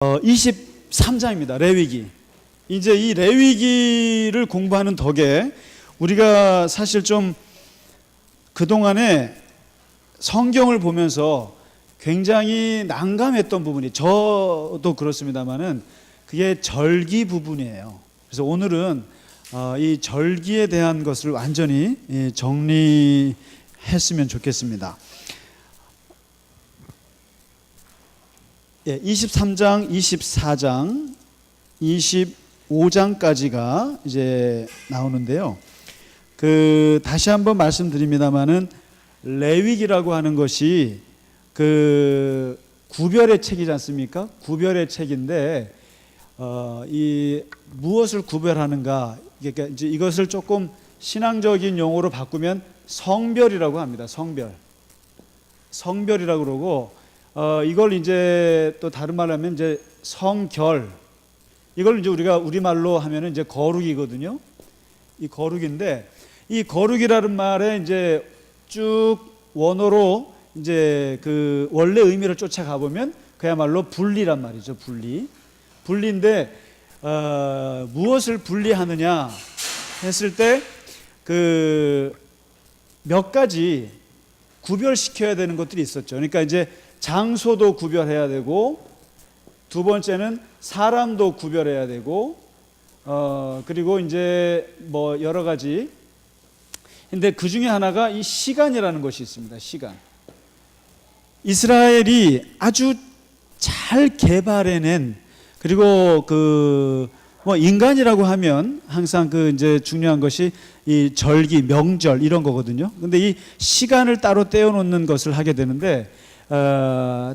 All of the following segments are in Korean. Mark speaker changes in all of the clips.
Speaker 1: 23장입니다. 레위기. 이제 이 레위기를 공부하는 덕에 우리가 사실 좀 그동안에 성경을 보면서 굉장히 난감했던 부분이, 저도 그렇습니다만은 그게 절기 부분이에요. 그래서 오늘은 이 절기에 대한 것을 완전히 정리했으면 좋겠습니다. 23장, 24장, 25장까지가 이제 나오는데요. 다시 한번 말씀드립니다만은 레위기라고 하는 것이 구별의 책이지 않습니까? 구별의 책인데 이 무엇을 구별하는가? 그러니까 이제 이것을 조금 신앙적인 용어로 바꾸면 성별이라고 합니다. 성별이라고 그러고 이걸 이제 또 다른 말로 하면 이제 성결. 이걸 이제 우리가 우리말로 하면은 이제 거룩이거든요. 이 거룩인데 이 거룩이라는 말에 이제 쭉 원어로 이제 원래 의미를 쫓아가 보면 그야말로 분리란 말이죠. 분리인데 무엇을 분리하느냐 했을 때 몇 가지 구별시켜야 되는 것들이 있었죠. 그러니까 이제 장소도 구별해야 되고, 두 번째는 사람도 구별해야 되고, 그리고 이제 뭐 여러 가지. 근데 그 중에 하나가 이 시간이라는 것이 있습니다. 시간. 이스라엘이 아주 잘 개발해낸, 그리고 뭐 인간이라고 하면 항상 이제 중요한 것이 이 절기, 명절 이런 거거든요. 근데 이 시간을 따로 떼어놓는 것을 하게 되는데,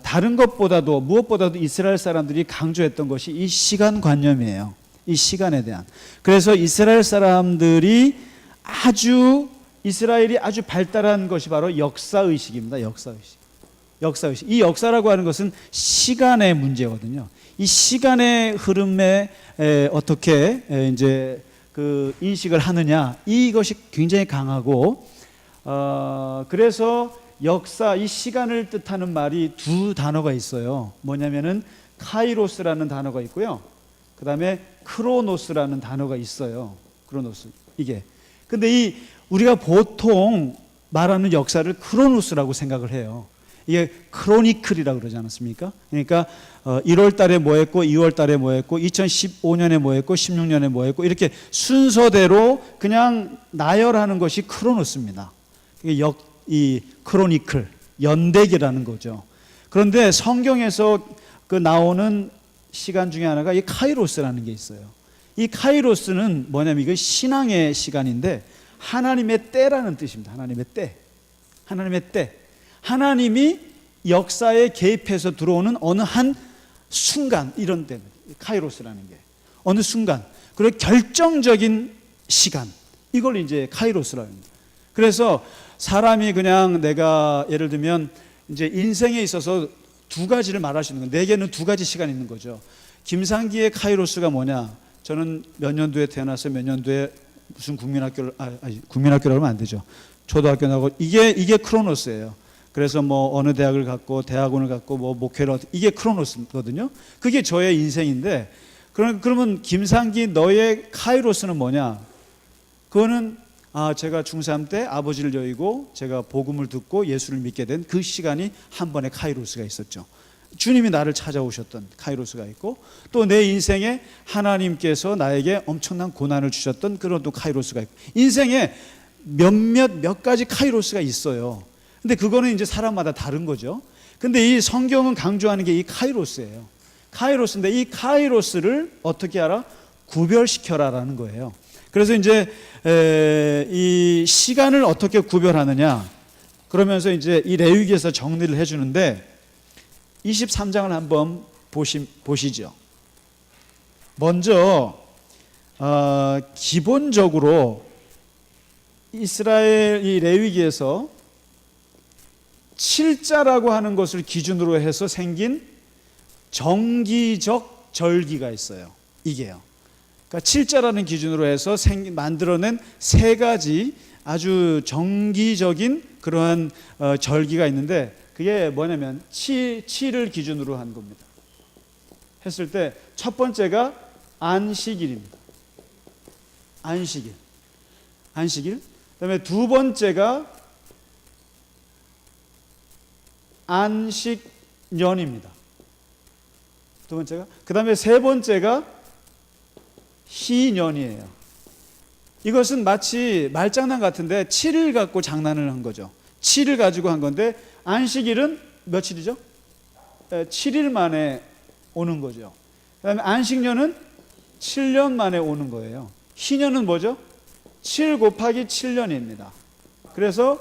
Speaker 1: 다른 것보다도 무엇보다도 이스라엘 사람들이 강조했던 것이 이 시간관념이에요. 이 시간에 대한. 그래서 이스라엘 사람들이 이스라엘이 아주 발달한 것이 바로 역사의식입니다. 역사의식. 이 역사라고 하는 것은 시간의 문제거든요. 이 시간의 흐름에 어떻게 이제 인식을 하느냐, 이것이 굉장히 강하고, 그래서 역사, 이 시간을 뜻하는 말이 두 단어가 있어요. 뭐냐면은 카이로스라는 단어가 있고요. 그 다음에 크로노스라는 단어가 있어요. 크로노스. 이게. 근데 우리가 보통 말하는 역사를 크로노스라고 생각을 해요. 이게 크로니클이라고 그러지 않았습니까? 그러니까 1월 달에 뭐 했고, 2월 달에 뭐 했고, 2015년에 뭐 했고, 16년에 뭐 했고, 이렇게 순서대로 그냥 나열하는 것이 크로노스입니다. 이 크로니클, 연대기라는 거죠. 그런데 성경에서 나오는 시간 중에 하나가 이 카이로스라는 게 있어요. 이 카이로스는 뭐냐면 이거 신앙의 시간인데 하나님의 때라는 뜻입니다. 하나님의 때. 하나님이 역사에 개입해서 들어오는 어느 한 순간, 이런 때, 카이로스라는 게 어느 순간, 그리고 결정적인 시간, 이걸 이제 카이로스라는 거예요. 그래서 사람이 그냥 내가 예를 들면 이제 인생에 있어서 두 가지를 말할 수 있는 건, 내게는 두 가지 시간이 있는 거죠. 김상기의 카이로스가 뭐냐? 저는 몇 년도에 태어나서 몇 년도에 무슨 국민학교라고 하면 안 되죠. 초등학교 나오고, 이게 크로노스예요. 그래서 뭐 어느 대학을 갔고, 대학원을 갔고, 뭐 목회를, 이게 크로노스거든요. 그게 저의 인생인데, 그러면 김상기 너의 카이로스는 뭐냐? 그거는 제가 중3 때 아버지를 여의고 제가 복음을 듣고 예수를 믿게 된 그 시간이 한 번의 카이로스가 있었죠. 주님이 나를 찾아오셨던 카이로스가 있고, 또 내 인생에 하나님께서 나에게 엄청난 고난을 주셨던 그런 또 카이로스가 있고, 인생에 몇 가지 카이로스가 있어요. 근데 그거는 이제 사람마다 다른 거죠. 근데 이 성경은 강조하는 게 이 카이로스예요. 카이로스인데 이 카이로스를 어떻게 알아? 구별시켜라라는 거예요. 그래서 이제 이 시간을 어떻게 구별하느냐, 그러면서 이제 이 레위기에서 정리를 해주는데, 23장을 한번 보시죠. 먼저 기본적으로 이스라엘 이 레위기에서 7자라고 하는 것을 기준으로 해서 생긴 정기적 절기가 있어요. 이게요. 그러니까 7자라는 기준으로 해서 만들어낸 세 가지 아주 정기적인 그러한 절기가 있는데, 그게 뭐냐면 치를 기준으로 한 겁니다. 했을 때 첫 번째가 안식일입니다. 안식일. 그다음에 두 번째가 안식년입니다. 두 번째가. 그다음에 세 번째가 희년이에요. 이것은 마치 말장난 같은데 7일 갖고 장난을 한 거죠. 7일 가지고 한 건데 안식일은 며칠이죠? 7일 만에 오는 거죠. 그다음에 안식년은 7년 만에 오는 거예요. 희년은 뭐죠? 7 곱하기 7년입니다. 그래서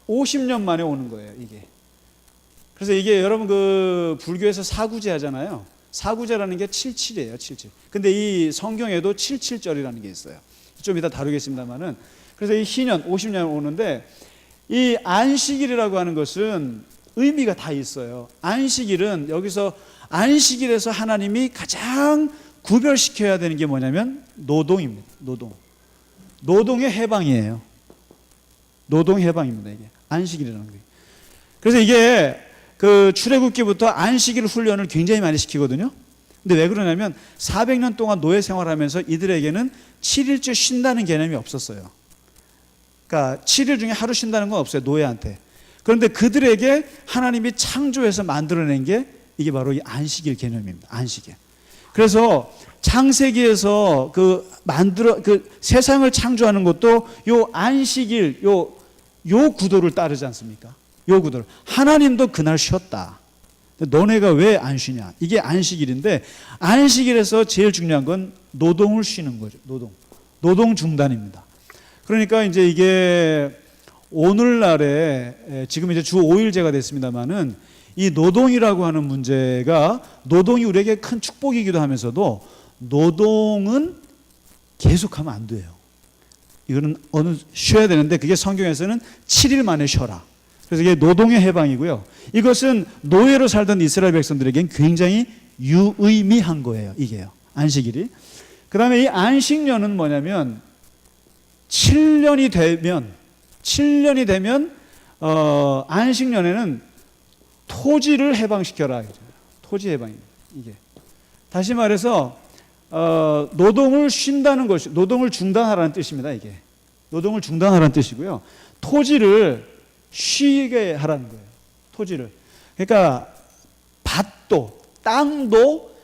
Speaker 1: 50년 만에 오는 거예요, 이게. 그래서 이게 여러분 그 불교에서 사구제 하잖아요. 사구제라는 게 77이에요, 77. 근데 이 성경에도 77절이라는 게 있어요. 좀 이따 다루겠습니다만은. 그래서 이 희년 50년 오는데 이 안식일이라고 하는 것은 의미가 다 있어요. 안식일은 여기서 안식일에서 하나님이 가장 구별시켜야 되는 게 뭐냐면 노동입니다. 노동의 해방이에요. 노동 해방입니다. 이게 안식일이라는 게. 그래서 이게 그 출애굽기부터 안식일 훈련을 굉장히 많이 시키거든요. 근데 왜 그러냐면 400년 동안 노예 생활하면서 이들에게는 7일째 쉰다는 개념이 없었어요. 그러니까 7일 중에 하루 쉰다는 건 없어요, 노예한테. 그런데 그들에게 하나님이 창조해서 만들어낸 게 이게 바로 이 안식일 개념입니다. 안식일. 그래서 창세기에서 그 세상을 창조하는 것도 요 안식일 요 구도를 따르지 않습니까? 요 구도를. 하나님도 그날 쉬었다. 너네가 왜 안 쉬냐? 이게 안식일인데 안식일에서 제일 중요한 건 노동을 쉬는 거죠. 노동 중단입니다. 그러니까 이제 이게 오늘날에 지금 이제 주 5일제가 됐습니다만은 이 노동이라고 하는 문제가 노동이 우리에게 큰 축복이기도 하면서도 노동은 계속하면 안 돼요. 이거는 쉬어야 되는데 그게 성경에서는 7일 만에 쉬어라. 그래서 이게 노동의 해방이고요. 이것은 노예로 살던 이스라엘 백성들에겐 굉장히 유의미한 거예요. 이게요. 안식일이. 그 다음에 이 안식년은 뭐냐면 7년이 되면 안식년에는 토지를 해방시켜라. 토지 해방입니다. 이게. 다시 말해서 노동을 쉰다는 것이 노동을 중단하라는 뜻입니다. 이게. 노동을 중단하라는 뜻이고요. 토지를 쉬게 하라는 거예요. 토지를. 그러니까 밭도 땅도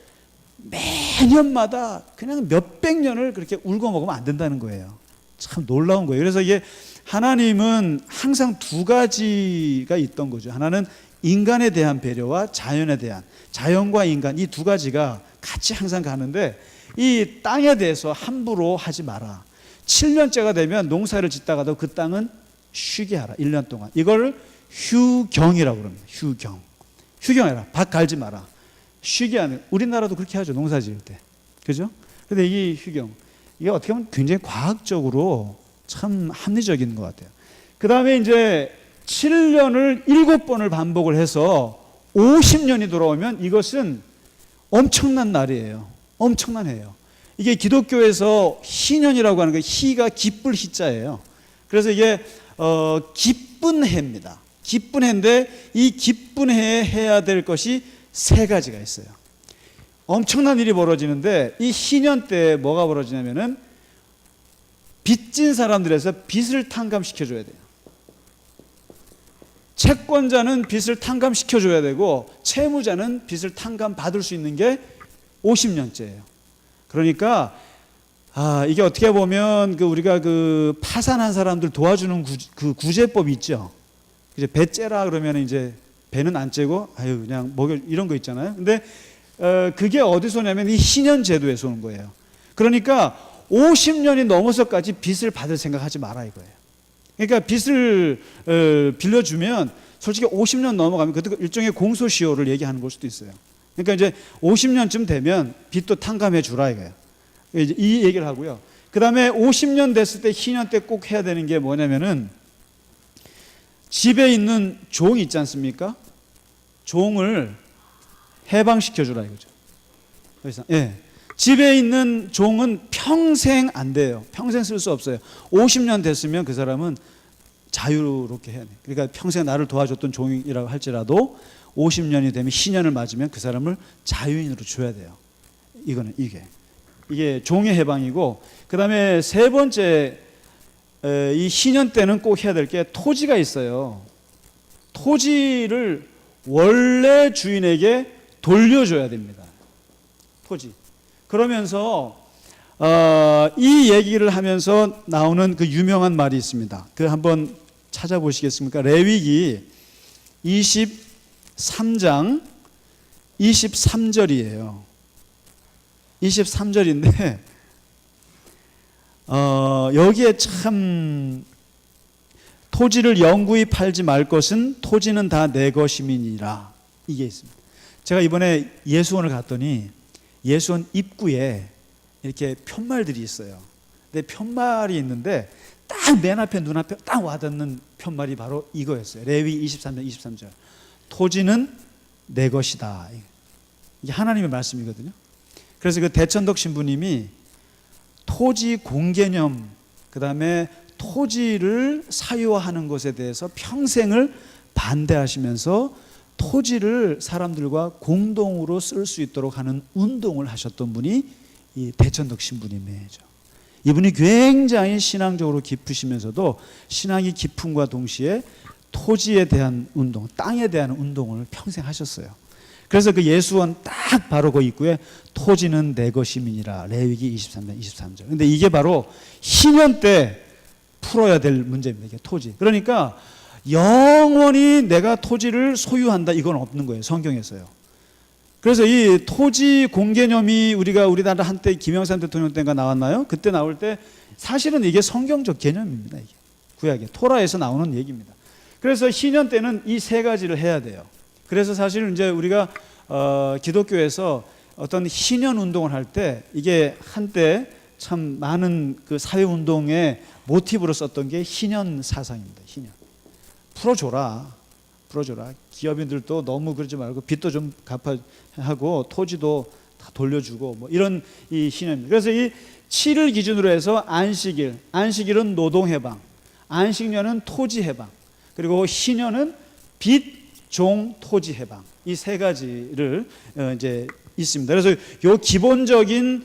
Speaker 1: 매년마다 그냥 몇백 년을 그렇게 울고 먹으면 안 된다는 거예요. 참 놀라운 거예요. 그래서 이게 하나님은 항상 두 가지가 있던 거죠. 하나는 인간에 대한 배려와 자연에 대한, 자연과 인간 이 두 가지가 같이 항상 가는데 이 땅에 대해서 함부로 하지 마라. 7년째가 되면 농사를 짓다가도 그 땅은 쉬게 하라. 1년 동안. 이걸 휴경이라고 그럽니다. 휴경해라. 밭 갈지 마라. 쉬게 하는. 우리나라도 그렇게 하죠. 농사 지을 때. 그죠? 근데 이 휴경. 이게 어떻게 보면 굉장히 과학적으로 참 합리적인 것 같아요. 그 다음에 이제 7년을 7번을 반복을 해서 50년이 돌아오면 이것은 엄청난 날이에요. 엄청난 해요. 이게 기독교에서 희년이라고 하는 게 희가 기쁠 희자예요. 그래서 이게 기쁜 해입니다. 기쁜 해인데 이 기쁜 해에 해야 될 것이 세 가지가 있어요. 엄청난 일이 벌어지는데 이 희년 때 뭐가 벌어지냐면은 빚진 사람들에서 빚을 탕감시켜줘야 돼요. 채권자는 빚을 탕감시켜줘야 되고 채무자는 빚을 탕감받을 수 있는 게 50년째예요. 그러니까 이게 어떻게 보면 우리가 파산한 사람들 도와주는 구제법이 있죠. 이제 배 째라 그러면 이제 배는 안 째고 그냥 먹여 이런 거 있잖아요. 근데 그게 어디서 오냐면 이 희년 제도에서 오는 거예요. 그러니까 50년이 넘어서까지 빚을 받을 생각하지 마라 이거예요. 그러니까 빚을 빌려주면 솔직히 50년 넘어가면 그것도 일종의 공소시효를 얘기하는 걸 수도 있어요. 그러니까 이제 50년쯤 되면 빚도 탕감해 주라 이거예요. 이제 이 얘기를 하고요. 그 다음에 50년 됐을 때 희년 때 꼭 해야 되는 게 뭐냐면은 집에 있는 종 있지 않습니까? 종을 해방시켜 주라 이거죠. 예. 집에 있는 종은 평생 안 돼요. 평생 쓸 수 없어요. 50년 됐으면 그 사람은 자유롭게 해야 돼요. 그러니까 평생 나를 도와줬던 종이라고 할지라도 50년이 되면 희년을 맞으면 그 사람을 자유인으로 줘야 돼요. 이거는 이게 종의 해방이고, 그 다음에 세 번째, 이 희년 때는 꼭 해야 될 게 토지가 있어요. 토지를 원래 주인에게 돌려줘야 됩니다. 토지. 그러면서 이 얘기를 하면서 나오는 그 유명한 말이 있습니다. 그 한번 찾아보시겠습니까? 레위기 23장 23절이에요. 23절인데 여기에 참, 토지를 영구히 팔지 말 것은 토지는 다 내 것임이니라, 이게 있습니다. 제가 이번에 예수원을 갔더니 예수원 입구에 이렇게 편말들이 있어요. 근데 편말이 있는데 딱 맨 앞에 눈앞에 딱 와닿는 편말이 바로 이거였어요. 레위 23장 23절. 토지는 내 것이다. 이게 하나님의 말씀이거든요. 그래서 그 대천덕 신부님이 토지 공개념, 그 다음에 토지를 사유화하는 것에 대해서 평생을 반대하시면서 토지를 사람들과 공동으로 쓸 수 있도록 하는 운동을 하셨던 분이 이 대천덕 신부님이죠. 이분이 굉장히 신앙적으로 깊으시면서도 신앙이 깊음과 동시에 토지에 대한 운동, 땅에 대한 운동을 평생 하셨어요. 그래서 그 예수원 딱 바로 그 입구에 토지는 내 것임이니라, 레위기 23장 23절. 근데 이게 바로 희년 때 풀어야 될 문제입니다. 이게 토지. 그러니까 영원히 내가 토지를 소유한다, 이건 없는 거예요, 성경에서요. 그래서 이 토지 공개념이 우리나라 한때 김영삼 대통령 때가 나왔나요? 그때 나올 때 사실은 이게 성경적 개념입니다. 이게 구약에 토라에서 나오는 얘기입니다. 그래서 희년 때는 이 세 가지를 해야 돼요. 그래서 사실 이제 우리가 기독교에서 어떤 희년 운동을 할 때, 이게 한때 참 많은 그 사회 운동의 모티브로 썼던 게 희년 사상입니다. 희년. 풀어줘라. 기업인들도 너무 그러지 말고 빚도 좀 갚아하고 토지도 다 돌려주고, 뭐 이런 이 희년입니다. 그래서 이 7일 기준으로 해서 안식일은 노동해방, 안식년은 토지해방, 그리고 희년은 빚, 종, 토지해방, 이 세 가지를 이제 있습니다. 그래서 요 기본적인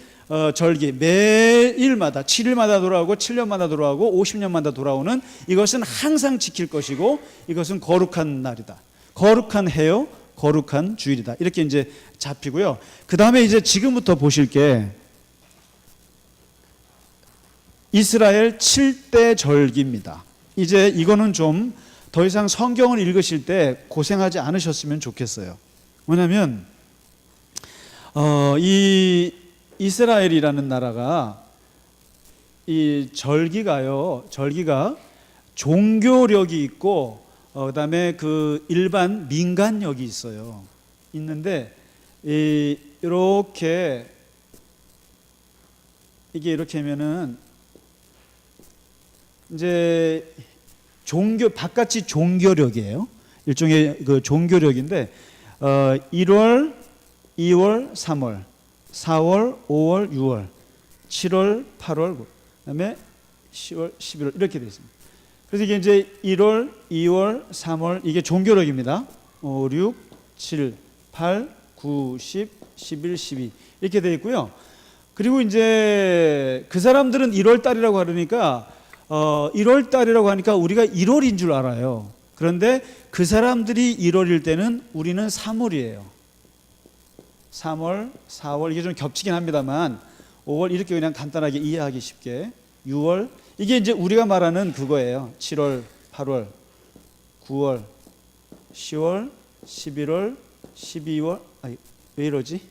Speaker 1: 절기, 매일마다 7일마다 돌아오고 7년마다 돌아오고 50년마다 돌아오는, 이것은 항상 지킬 것이고, 이것은 거룩한 날이다, 거룩한 해요, 거룩한 주일이다, 이렇게 이제 잡히고요. 그 다음에 이제 지금부터 보실 게 이스라엘 7대 절기입니다. 이제 이거는 좀 더 이상 성경을 읽으실 때 고생하지 않으셨으면 좋겠어요. 왜냐하면 이 이스라엘이라는 나라가 이 절기가 종교력이 있고, 그다음에 그 일반 민간력이 있어요. 있는데 이렇게 이게 이렇게 하면은 이제 바깥이 종교력이에요. 일종의 그 종교력인데 1월, 2월, 3월, 4월, 5월, 6월, 7월, 8월, 그다음에 10월, 11월 이렇게 되어 있습니다. 그래서 이게 이제 1월, 2월, 3월 이게 종교력입니다. 5, 6, 7, 8, 9, 10, 11, 12 이렇게 되어 있고요. 그리고 이제 그 사람들은 1월 달이라고 하니까 1월 달이라고 하니까 우리가 1월인 줄 알아요. 그런데 그 사람들이 1월일 때는 우리는 3월이에요. 3월, 4월 이게 좀 겹치긴 합니다만 5월 이렇게 그냥 간단하게 이해하기 쉽게 6월 이게 이제 우리가 말하는 그거예요. 7월, 8월, 9월, 10월, 11월, 12월 왜 이러지?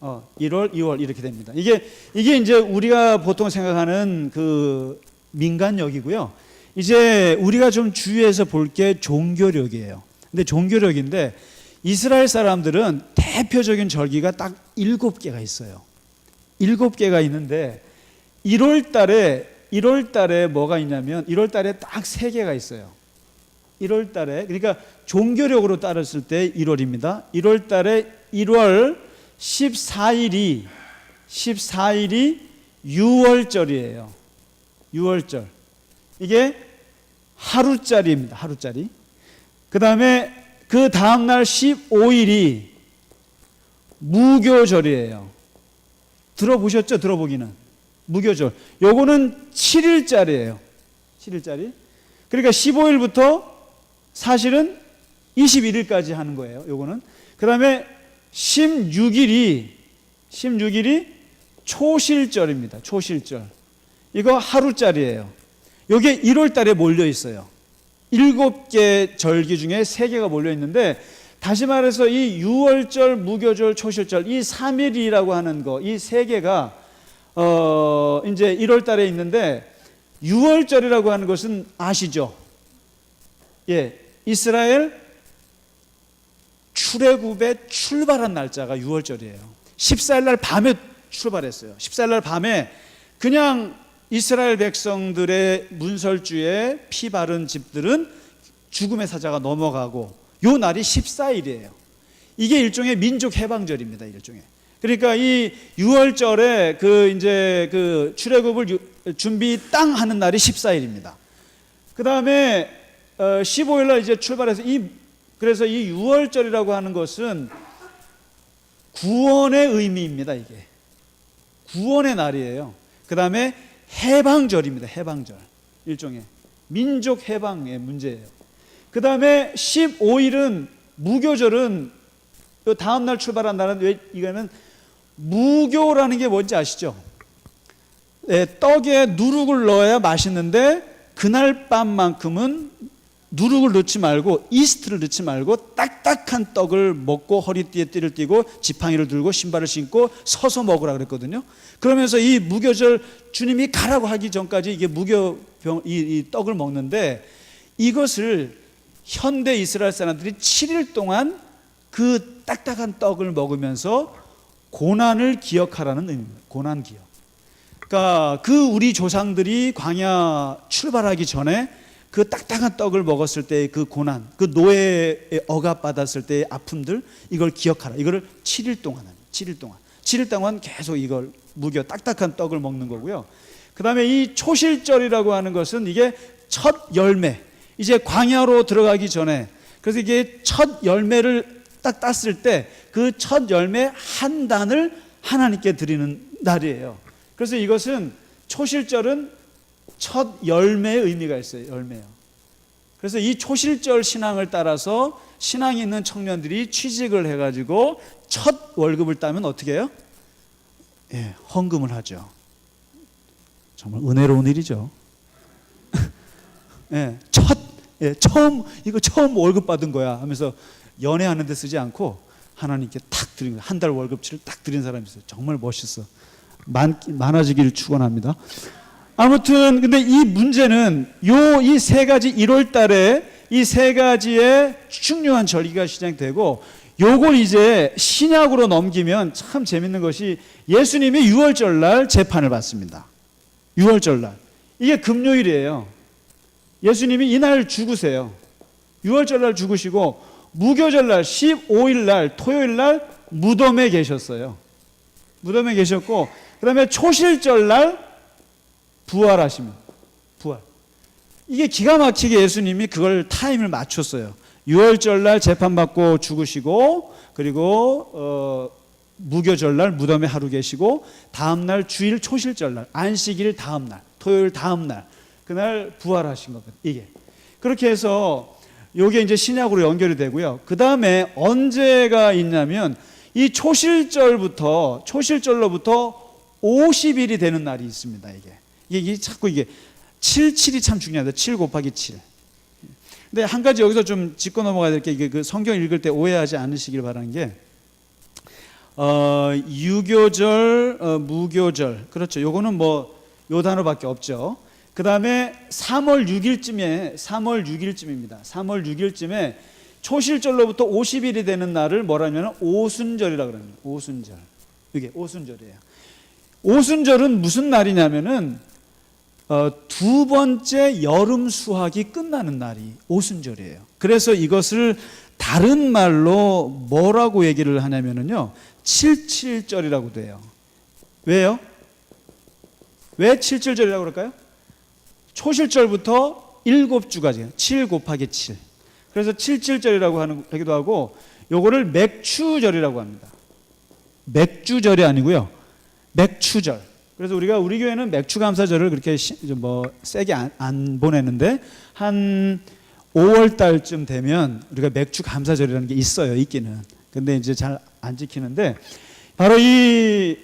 Speaker 1: 1월, 2월 이렇게 됩니다. 이게 이제 우리가 보통 생각하는 그 민간력이고요. 이제 우리가 좀 주의해서 볼 게 종교력이에요. 근데 종교력인데 이스라엘 사람들은 대표적인 절기가 딱 7개가 있어요. 7개가 있는데 1월 달에 뭐가 있냐면 1월 달에 딱 3개가 있어요. 1월 달에 그러니까 종교력으로 따졌을 때 1월입니다. 1월 달에 1월 14일이 6월절이에요. 6월절. 이게 하루짜리입니다. 하루짜리. 그 다음에 그 다음날 15일이 무교절이에요. 들어보셨죠? 들어보기는. 무교절. 요거는 7일짜리예요. 7일짜리. 그러니까 15일부터 사실은 21일까지 하는 거예요. 요거는. 그 다음에 16일이 초실절입니다. 초실절. 이거 하루짜리예요. 요게 1월 달에 몰려 있어요. 7개 절기 중에 3개가 몰려 있는데, 다시 말해서 이 6월절, 무교절, 초실절, 이 3일이라고 하는 거, 이 3개가 이제 1월 달에 있는데, 6월절이라고 하는 것은 아시죠? 예, 이스라엘 출애굽에 출발한 날짜가 6월절이에요. 14일 날 밤에 출발했어요. 14일 날 밤에 그냥 이스라엘 백성들의 문설주에 피 바른 집들은 죽음의 사자가 넘어가고, 요 날이 14일이에요. 이게 일종의 민족 해방절입니다. 일종의. 그러니까 이 6월절에 그 출애굽을 준비 땅 하는 날이 14일입니다. 그 다음에 15일 날 이제 출발해서 그래서 이 6월절이라고 하는 것은 구원의 의미입니다. 이게 구원의 날이에요. 그 다음에 해방절입니다. 해방절. 일종의 민족 해방의 문제예요. 그 다음에 15일은 무교절은 다음 날 출발한 날은 왜 이거는 무교라는 게 뭔지 아시죠? 네, 떡에 누룩을 넣어야 맛있는데 그날 밤만큼은 누룩을 넣지 말고 이스트를 넣지 말고 딱딱한 떡을 먹고 허리띠에 띠를 띠고 지팡이를 들고 신발을 신고 서서 먹으라 그랬거든요. 그러면서 이 무교절 주님이 가라고 하기 전까지 이게 이 떡을 먹는데, 이것을 현대 이스라엘 사람들이 7일 동안 그 딱딱한 떡을 먹으면서 고난을 기억하라는 의미입니다. 고난 기억. 그러니까 그 우리 조상들이 광야 출발하기 전에 그 딱딱한 떡을 먹었을 때의 그 고난, 그 노예에 억압받았을 때의 아픔들, 이걸 기억하라. 이거를 7일 동안 합니다. 7일 동안 계속 이걸 무교 딱딱한 떡을 먹는 거고요. 그 다음에 이 초실절이라고 하는 것은 이게 첫 열매, 이제 광야로 들어가기 전에, 그래서 이게 첫 열매를 딱 땄을 때 그 첫 열매 한 단을 하나님께 드리는 날이에요. 그래서 이것은 초실절은 첫 열매의 의미가 있어요. 열매요. 그래서 이 초실절 신앙을 따라서 신앙이 있는 청년들이 취직을 해가지고 첫 월급을 따면 어떻게 해요? 예, 헌금을 하죠. 정말 은혜로운 일이죠. 예, 처음 월급 받은 거야 하면서 연애하는 데 쓰지 않고 하나님께 탁 드린 거야. 한 달 월급치를 딱 드린 사람이 있어요. 정말 멋있어. 많아지기를 축원합니다. 아무튼 근데 이 문제는 이 세 가지 1월 달에 이 세 가지의 중요한 절기가 시작되고, 요걸 이제 신약으로 넘기면 참 재밌는 것이 예수님이 6월절 날 재판을 받습니다. 6월절 날. 이게 금요일이에요. 예수님이 이날 죽으세요. 6월절 날 죽으시고 무교절 날 15일 날 토요일 날 무덤에 계셨어요. 무덤에 계셨고, 그 다음에 초실절 날 부활하시면 부활. 이게 기가 막히게 예수님이 그걸 타임을 맞췄어요. 6월절 날 재판받고 죽으시고, 그리고 무교절 날 무덤에 하루 계시고, 다음 날 주일 초실절 날 안식일 다음 날 토요일 다음 날 그날 부활하신 거거든요. 이게 그렇게 해서 요게 이제 신약으로 연결이 되고요. 그 다음에 언제가 있냐면 이 초실절로부터 50일이 되는 날이 있습니다. 이게 자꾸 이게 77이 참 중요합니다. 7 곱하기 7. 근데 한 가지 여기서 좀 짚고 넘어가야 될 게, 이게 그 성경 읽을 때 오해하지 않으시길 바라는 게, 유교절, 무교절, 그렇죠. 요거는 뭐 요 단어밖에 없죠. 그 다음에 3월 6일쯤입니다. 3월 6일쯤에 초실절로부터 50일이 되는 날을 뭐라면 오순절이라고 합니다. 오순절. 이게 오순절이에요. 오순절은 무슨 날이냐면은 두 번째 여름 수확이 끝나는 날이 오순절이에요. 그래서 이것을 다른 말로 뭐라고 얘기를 하냐면은요, 77절이라고 돼요. 왜요? 왜 77절이라고 그럴까요? 초실절부터 7주까지 7 곱하기 7. 그래서 77절이라고 하기도 하고, 요거를 맥추절이라고 합니다. 맥주절이 아니고요. 맥추절. 그래서 우리 교회는 맥추감사절을 그렇게 세게 안 보내는데 한 5월 달쯤 되면 우리가 맥추감사절이라는 게 있기는. 근데 이제 잘 안 지키는데 바로 이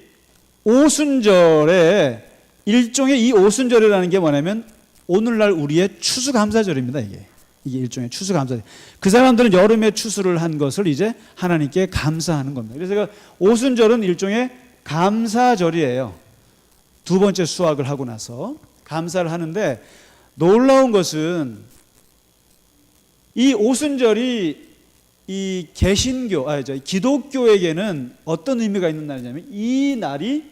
Speaker 1: 오순절에 일종의 이 오순절이라는 게 뭐냐면 오늘날 우리의 추수감사절입니다. 이게 일종의 추수감사절. 그 사람들은 여름에 추수를 한 것을 이제 하나님께 감사하는 겁니다. 그래서 오순절은 일종의 감사절이에요. 두 번째 수확을 하고 나서 감사를 하는데 놀라운 것은 이 오순절이 이 기독교에게는 어떤 의미가 있는 날이냐면 이 날이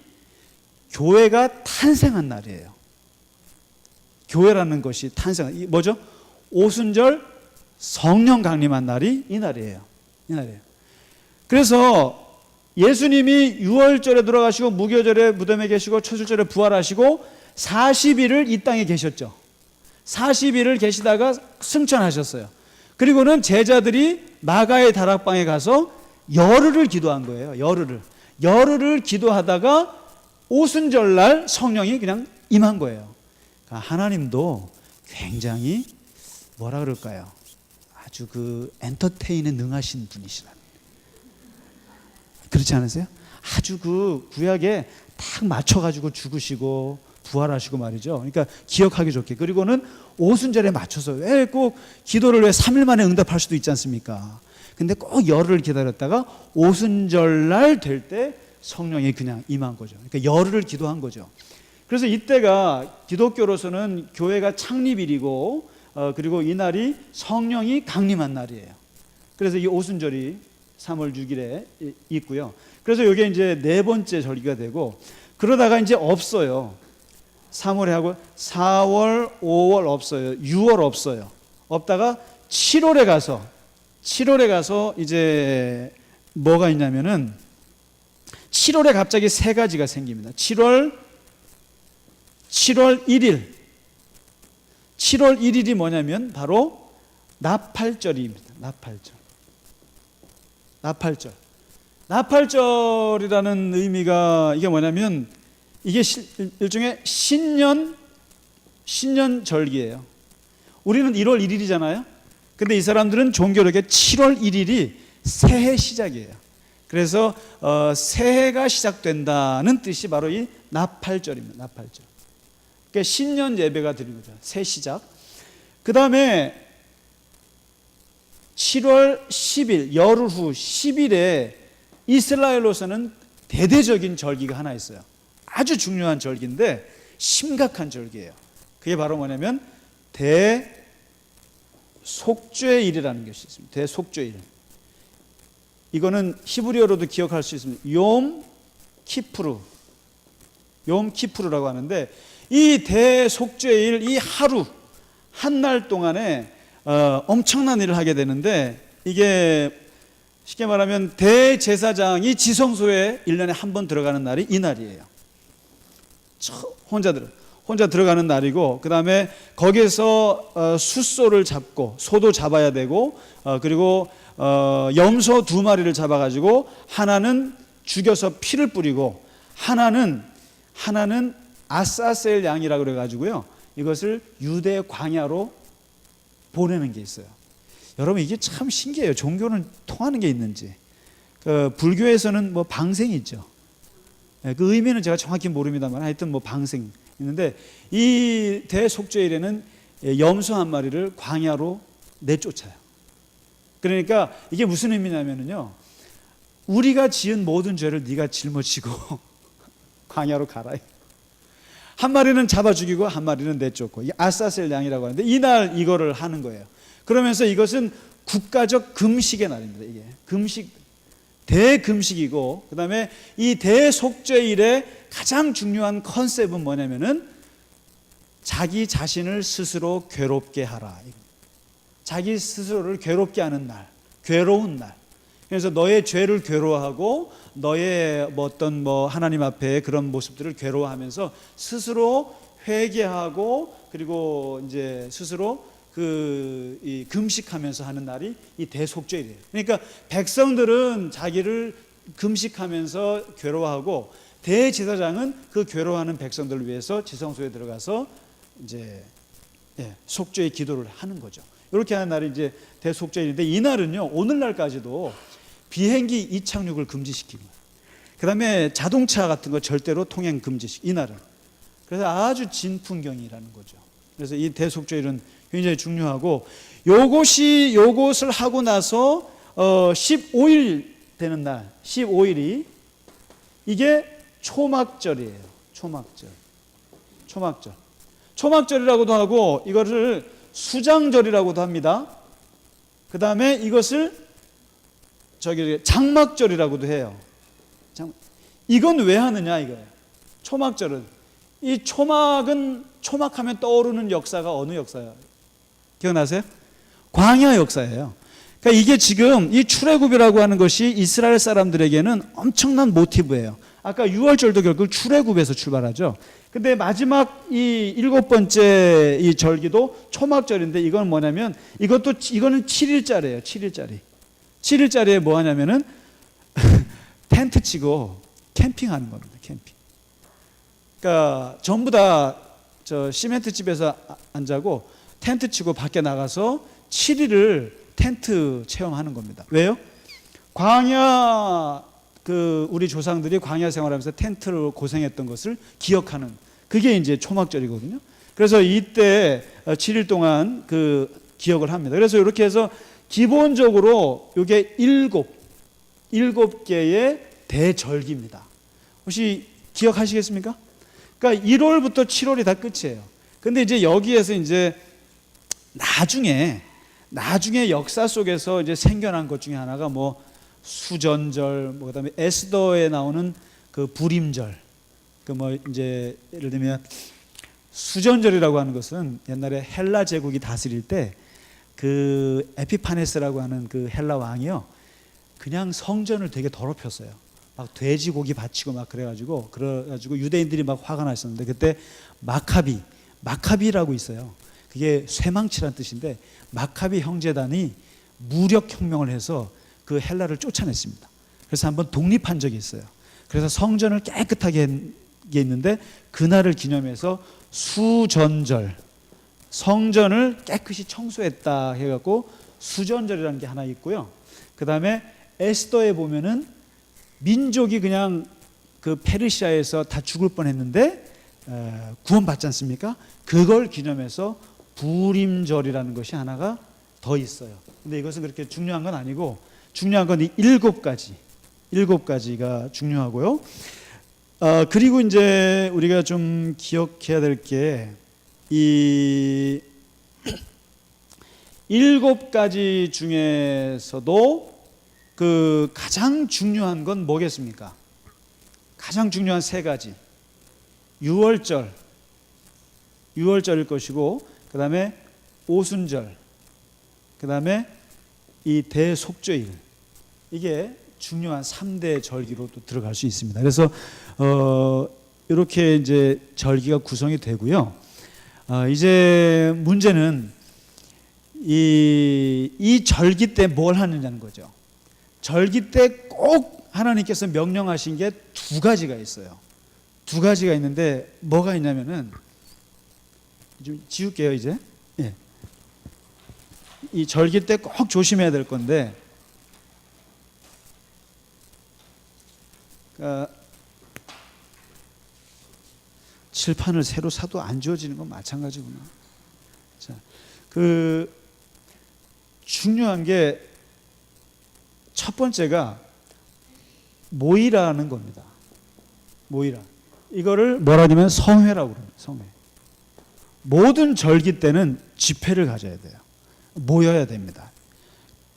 Speaker 1: 교회가 탄생한 날이에요. 교회라는 것이 탄생한, 뭐죠? 오순절 성령 강림한 날이 이 날이에요. 그래서 예수님이 유월절에 돌아가시고 무교절에 무덤에 계시고 초술절에 부활하시고 40일을 이 땅에 계셨죠. 40일을 계시다가 승천하셨어요. 그리고는 제자들이 마가의 다락방에 가서 열흘을 기도한 거예요. 열흘을 기도하다가 오순절날 성령이 그냥 임한 거예요. 그러니까 하나님도 굉장히 뭐라 그럴까요? 아주 엔터테인에 능하신 분이시라. 그렇지 않으세요? 아주 구약에 딱 맞춰가지고 죽으시고 부활하시고 말이죠. 그러니까 기억하기 좋게. 그리고는 오순절에 맞춰서 왜 꼭 기도를 왜 3일 만에 응답할 수도 있지 않습니까? 근데 꼭 열흘을 기다렸다가 오순절날 될 때 성령이 그냥 임한 거죠. 그러니까 열흘을 기도한 거죠. 그래서 이때가 기독교로서는 교회가 창립일이고 그리고 이 날이 성령이 강림한 날이에요. 그래서 이 오순절이 3월 6일에 있고요. 그래서 이게 이제 네 번째 절기가 되고 그러다가 이제 없어요. 3월에 하고 4월, 5월 없어요. 6월 없어요. 없다가 7월에 가서 이제 뭐가 있냐면은 7월에 갑자기 세 가지가 생깁니다. 7월 1일. 7월 1일이 뭐냐면 바로 나팔절입니다. 나팔절이라는 의미가 이게 뭐냐면 이게 일종의 신년 절기예요. 우리는 1월 1일이잖아요. 근데 이 사람들은 종교력에 7월 1일이 새해 시작이에요. 그래서 새해가 시작된다는 뜻이 바로 이 나팔절입니다. 나팔절. 그러니까 신년 예배가 드리는 거죠. 새 시작. 그 다음에 7월 10일, 열흘 후 10일에 이스라엘로서는 대대적인 절기가 하나 있어요. 아주 중요한 절기인데 심각한 절기예요. 그게 바로 뭐냐면 대속죄일이라는 것이 있습니다. 대속죄일. 이거는 히브리어로도 기억할 수 있습니다. 욤키푸르라고 하는데 이 대속죄일 이 하루 한 날 동안에 엄청난 일을 하게 되는데 이게 쉽게 말하면 대제사장이 지성소에 1년에 한 번 들어가는 날이 이 날이에요. 혼자 들어가는 날이고 그 다음에 거기에서 숫소를 잡고 소도 잡아야 되고 그리고 염소 2마리를 잡아가지고 하나는 죽여서 피를 뿌리고 하나는 아사셀 양이라고 그래가지고요 이것을 유대 광야로 보내는 게 있어요. 여러분 이게 참 신기해요. 종교는 통하는 게 있는지. 불교에서는 뭐 방생이 있죠. 그 의미는 제가 정확히 모릅니다만 하여튼 뭐 방생 있는데 이 대속죄일에는 염소 한 마리를 광야로 내쫓아요. 그러니까 이게 무슨 의미냐면요. 우리가 지은 모든 죄를 네가 짊어지고 광야로 가라. 한 마리는 잡아 죽이고 한 마리는 내쫓고 아사셀 양이라고 하는데 이날 이거를 하는 거예요. 그러면서 이것은 국가적 금식의 날입니다. 이게 대금식이고 그 다음에 이 대속죄일의 가장 중요한 컨셉은 뭐냐면은 자기 자신을 스스로 괴롭게 하라. 자기 스스로를 괴롭게 하는 날, 괴로운 날. 그래서 너의 죄를 괴로워하고 너의 어떤 하나님 앞에 그런 모습들을 괴로워하면서 스스로 회개하고 그리고 이제 스스로 이 금식하면서 하는 날이 이 대속죄일이에요. 그러니까 백성들은 자기를 금식하면서 괴로워하고 대제사장은 그 괴로워하는 백성들을 위해서 지성소에 들어가서 이제 속죄의 기도를 하는 거죠. 이렇게 하는 날이 이제 대속죄일인데 이 날은요 오늘날까지도 비행기 이착륙을 금지시키고 그다음에 자동차 같은 거 절대로 통행 금지시키고 이 날은 그래서 아주 진풍경이라는 거죠. 그래서 이 대속죄일은 굉장히 중요하고 요것을 하고 나서 15일 되는 날 15일이 이게 초막절이에요. 초막절이라고도 하고 이것을 수장절이라고도 합니다. 그 다음에 이것을 장막절이라고도 해요. 이건 왜 하느냐 이거예요. 초막절은 이 초막하면 떠오르는 역사가 어느 역사예요? 기억나세요? 광야 역사예요. 그러니까 이게 지금 이 출애굽이라고 하는 것이 이스라엘 사람들에게는 엄청난 모티브예요. 아까 6월절도 결국 출애굽에서 출발하죠. 근데 마지막 이 7번째 이 절기도 초막절인데 이건 뭐냐면 이거는 7일짜리예요. 7일짜리에 뭐 하냐면은 텐트 치고 캠핑하는 겁니다. 캠핑. 그러니까 전부 다 저 시멘트 집에서 안 자고 텐트 치고 밖에 나가서 7일을 텐트 체험하는 겁니다. 왜요? 광야 우리 조상들이 광야 생활하면서 텐트로 고생했던 것을 기억하는 그게 이제 초막절이거든요. 그래서 이때 7일 동안 그 기억을 합니다. 그래서 이렇게 해서 기본적으로 이게 7개의 대절기입니다. 혹시 기억하시겠습니까? 그러니까 1월부터 7월이 다 끝이에요. 근데 이제 여기에서 이제 나중에 역사 속에서 이제 생겨난 것 중에 하나가 뭐 수전절, 뭐 그다음에 에스더에 나오는 그 불임절. 그 뭐 이제 예를 들면 수전절이라고 하는 것은 옛날에 헬라 제국이 다스릴 때 그 에피파네스라고 하는 그 헬라 왕이요 그냥 성전을 되게 더럽혔어요. 막 돼지고기 바치고 막 그래가지고 유대인들이 막 화가 났었는데 그때 마카비라고 있어요. 그게 쇠망치란 뜻인데 마카비 형제단이 무력 혁명을 해서 그 헬라를 쫓아냈습니다. 그래서 한번 독립한 적이 있어요. 그래서 성전을 깨끗하게 했는데 그날을 기념해서 수전절, 성전을 깨끗이 청소했다 해갖고 수전절이라는 게 하나 있고요. 그 다음에 에스더에 보면은 민족이 그냥 그 페르시아에서 다 죽을 뻔했는데 구원받지 않습니까? 그걸 기념해서 불임절이라는 것이 하나가 더 있어요. 근데 이것은 그렇게 중요한 건 아니고 중요한 건 이 7가지가 중요하고요. 그리고 이제 우리가 좀 기억해야 될 게 이 7가지 중에서도 그 가장 중요한 건 뭐겠습니까? 가장 중요한 3가지. 6월절일 것이고 그 다음에 오순절, 그 다음에 이 대속죄일, 이게 중요한 3대 절기로 또 들어갈 수 있습니다. 그래서 이렇게 이제 절기가 구성이 되고요. 이제 문제는 이 절기 때 뭘 하느냐는 거죠. 절기 때 꼭 하나님께서 명령하신 게 2가지가 있어요. 2가지가 있는데 뭐가 있냐면은 좀 지울게요 이제. 예. 이 절기 때 꼭 조심해야 될 건데, 그러니까 칠판을 새로 사도 안 지워지는 건 마찬가지구나. 자, 중요한 게 첫 번째가 모이라는 겁니다. 모이라. 이거를 뭐라 하냐면 성회라고 그럽니다. 성회. 모든 절기 때는 집회를 가져야 돼요. 모여야 됩니다.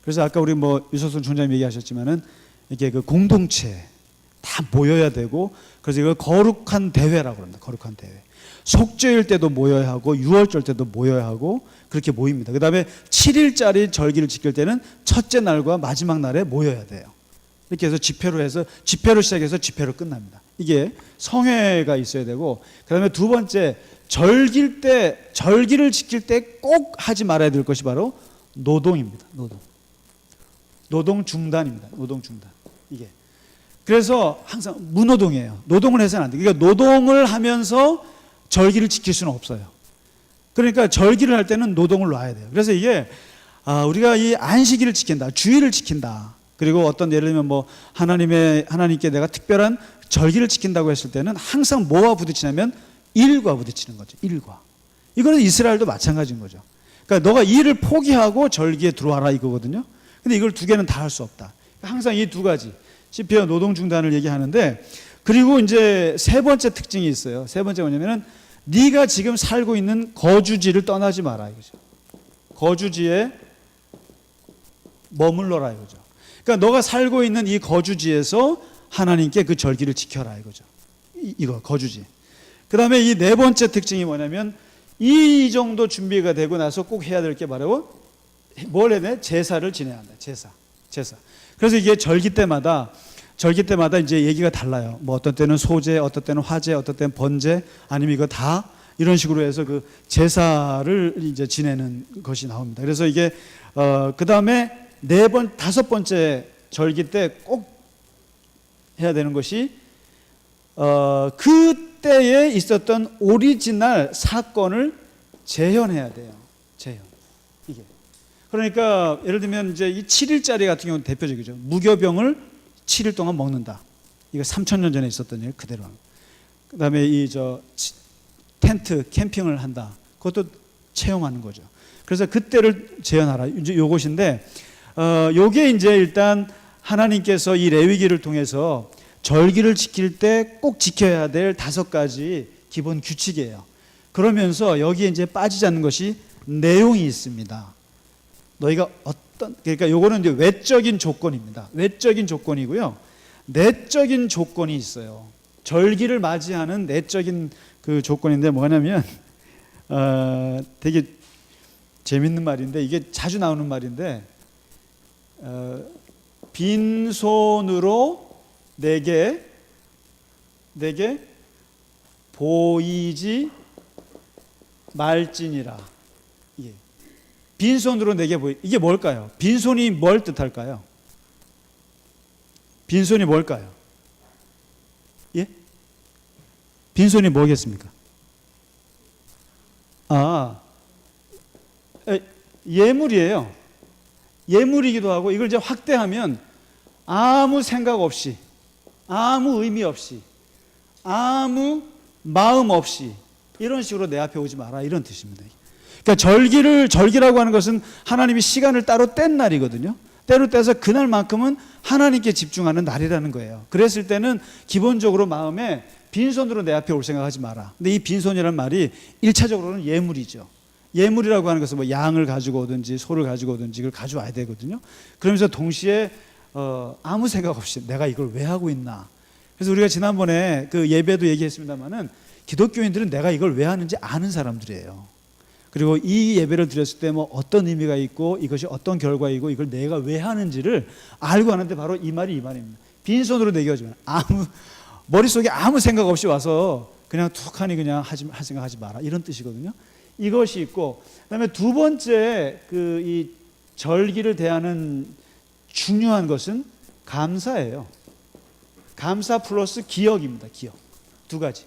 Speaker 1: 그래서 아까 우리 뭐 유석순 총장님 얘기하셨지만은 이렇게 그 공동체 다 모여야 되고, 그래서 이걸 거룩한 대회라고 합니다. 거룩한 대회. 속죄일 때도 모여야 하고 6월절 때도 모여야 하고 그렇게 모입니다. 그 다음에 7일짜리 절기를 지킬 때는 첫째 날과 마지막 날에 모여야 돼요. 이렇게 해서 집회로 시작해서 집회로 끝납니다. 이게 성회가 있어야 되고, 그 다음에 2번째, 절기를 지킬 때 꼭 하지 말아야 될 것이 바로 노동입니다. 노동 중단입니다. 노동 중단. 이게 그래서 항상 무노동이에요. 노동을 해서는 안 돼요. 그러니까 노동을 하면서 절기를 지킬 수는 없어요. 그러니까 절기를 할 때는 노동을 놔야 돼요. 그래서 이게 우리가 이 안식일을 지킨다, 주일을 지킨다. 그리고 어떤 예를 들면 뭐 하나님께 내가 특별한 절기를 지킨다고 했을 때는 항상 뭐와 부딪히냐면 일과 부딪히는 거죠. 일과. 이거는 이스라엘도 마찬가지인 거죠. 그러니까 너가 일을 포기하고 절기에 들어와라 이거거든요. 근데 이걸 두 개는 다 할 수 없다. 항상 이 두 가지. 시편 노동 중단을 얘기하는데, 그리고 이제 세 번째 특징이 있어요. 세 번째 뭐냐면은 네가 지금 살고 있는 거주지를 떠나지 마라 이거죠. 거주지에 머물러라 이거죠. 그러니까 너가 살고 있는 이 거주지에서 하나님께 그 절기를 지켜라 이거죠. 이거 거주지. 그 다음에 이 네 번째 특징이 뭐냐면 이 정도 준비가 되고 나서 꼭 해야 될 게 바로 뭘 해야 돼? 제사를 지내야 한다. 제사. 그래서 이게 절기 때마다 이제 얘기가 달라요. 뭐 어떤 때는 소제, 어떤 때는 화제, 어떤 때는 번제, 아니면 이거 다 이런 식으로 해서 그 제사를 이제 지내는 것이 나옵니다. 그래서 이게 그 다음에 다섯 번째 절기 때 꼭 해야 되는 것이 그때에 있었던 오리지널 사건을 재현해야 돼요. 재현. 이게. 그러니까 예를 들면 이제 이 7일짜리 같은 경우는 대표적이죠. 무교병을 7일 동안 먹는다. 이거 3,000년 전에 있었던 일 그대로. 그다음에 텐트 캠핑을 한다. 그것도 체험하는 거죠. 그래서 그때를 재현하라. 이제 요것인데 요게 이제 일단 하나님께서 이 레위기를 통해서 절기를 지킬 때 꼭 지켜야 될 5가지 기본 규칙이에요. 그러면서 여기에 이제 빠지지 않는 것이 내용이 있습니다. 너희가 그러니까 요거는 이제 외적인 조건입니다. 외적인 조건이고요. 내적인 조건이 있어요. 절기를 맞이하는 내적인 그 조건인데 뭐냐면 되게 재밌는 말인데 이게 자주 나오는 말인데 빈손으로 내게 보이지 말지니라. 빈손으로 내게 이게 뭘까요? 빈손이 뭘 뜻할까요? 빈손이 뭘까요? 예? 빈손이 뭐겠습니까? 예물이에요. 예물이기도 하고 이걸 이제 확대하면 아무 생각 없이, 아무 의미 없이, 아무 마음 없이 이런 식으로 내 앞에 오지 마라 이런 뜻입니다. 그러니까 절기라고 하는 것은 하나님이 시간을 따로 뗀 날이거든요. 때로 떼서 그날만큼은 하나님께 집중하는 날이라는 거예요. 그랬을 때는 기본적으로 마음에 빈손으로 내 앞에 올 생각하지 마라. 근데 이 빈손이라는 말이 1차적으로는 예물이죠. 예물이라고 하는 것은 뭐 양을 가지고 오든지 소를 가지고 오든지 이걸 가져와야 되거든요. 그러면서 동시에 아무 생각 없이 내가 이걸 왜 하고 있나. 그래서 우리가 지난번에 그 예배도 얘기했습니다만은 기독교인들은 내가 이걸 왜 하는지 아는 사람들이에요. 그리고 이 예배를 드렸을 때 뭐 어떤 의미가 있고 이것이 어떤 결과이고 이걸 내가 왜 하는지를 알고 하는데 바로 이 말입니다. 빈손으로 내게 오지 마라. 머릿속에 아무 생각 없이 와서 그냥 툭하니 그냥 할 생각하지 마라. 이런 뜻이거든요. 이것이 있고 그다음에 두 번째 이 절기를 대하는 중요한 것은 감사예요. 감사 플러스 기억입니다. 기억. 두 가지.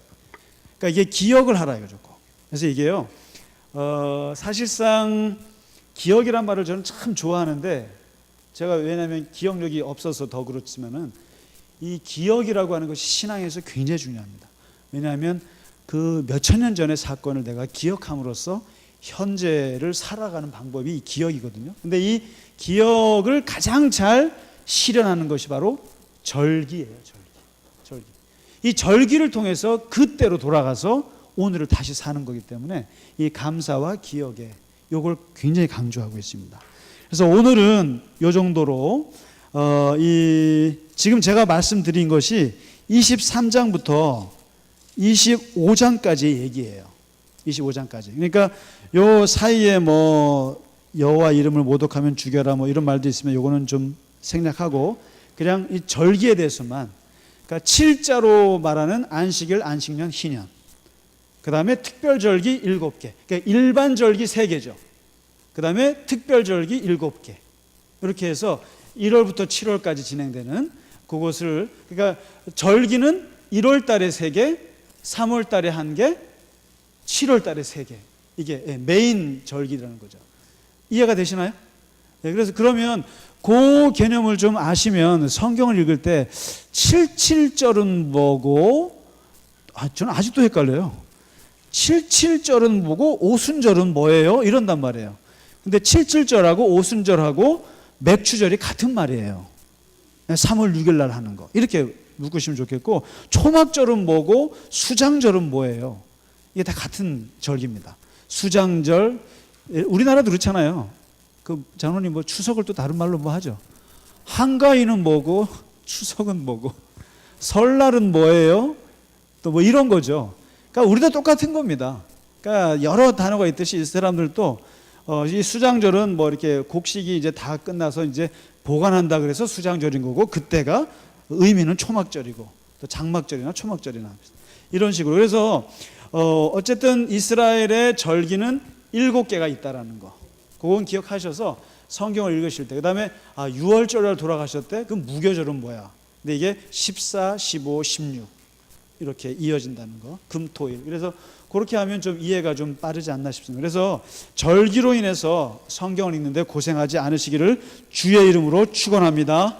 Speaker 1: 그러니까 이게 기억을 하라 이거죠. 그래서 이게요. 사실상 기억이란 말을 저는 참 좋아하는데 제가 왜냐하면 기억력이 없어서 더 그렇지만은 이 기억이라고 하는 것이 신앙에서 굉장히 중요합니다. 왜냐하면 그 몇천 년 전의 사건을 내가 기억함으로써 현재를 살아가는 방법이 이 기억이거든요. 근데 이 기억을 가장 잘 실현하는 것이 바로 절기예요. 절기. 이 절기를 통해서 그때로 돌아가서 오늘을 다시 사는 거기 때문에 이 감사와 기억에 요걸 굉장히 강조하고 있습니다. 그래서 오늘은 요 정도로 지금 제가 말씀드린 것이 23장부터 25장까지 얘기예요. 25장까지. 그러니까 요 사이에 뭐 여호와 이름을 모독하면 죽여라 뭐 이런 말도 있으면 요거는 좀 생략하고 그냥 이 절기에 대해서만, 그러니까 7자로 말하는 안식일, 안식년, 희년, 그 다음에 특별절기 7개, 그러니까 일반절기 3개죠. 그 다음에 특별절기 7개, 이렇게 해서 1월부터 7월까지 진행되는 그것을 그러니까 절기는 1월 달에 3개, 3월 달에 1개, 7월 달에 3개. 이게 메인 절기라는 거죠. 이해가 되시나요? 그래서 그러면 그 개념을 좀 아시면 성경을 읽을 때 77절은 뭐고 저는 아직도 헷갈려요. 77절은 뭐고 오순절은 뭐예요? 이런단 말이에요. 근데 77절하고 오순절하고 맥추절이 같은 말이에요. 3월 6일 날 하는 거. 이렇게 묶으시면 좋겠고, 초막절은 뭐고 수장절은 뭐예요? 이게 다 같은 절기입니다. 수장절, 우리나라도 그렇잖아요. 그 장로님 뭐 추석을 또 다른 말로 뭐 하죠? 한가위는 뭐고 추석은 뭐고 설날은 뭐예요? 또 뭐 이런 거죠. 그러니까 우리도 똑같은 겁니다. 그러니까 여러 단어가 있듯이 이 사람들도 이 수장절은 뭐 이렇게 곡식이 이제 다 끝나서 이제 보관한다 그래서 수장절인 거고, 그때가 의미는 초막절이고 또 장막절이나 초막절이나 이런 식으로. 그래서 어쨌든 이스라엘의 절기는 7개가 있다라는 거, 그건 기억하셔서 성경을 읽으실 때, 그 다음에 6월절날 돌아가셨대. 그럼 무교절은 뭐야? 근데 이게 14, 15, 16 이렇게 이어진다는 거, 금토일. 그래서 그렇게 하면 좀 이해가 좀 빠르지 않나 싶습니다. 그래서 절기로 인해서 성경을 읽는데 고생하지 않으시기를 주의 이름으로 축원합니다.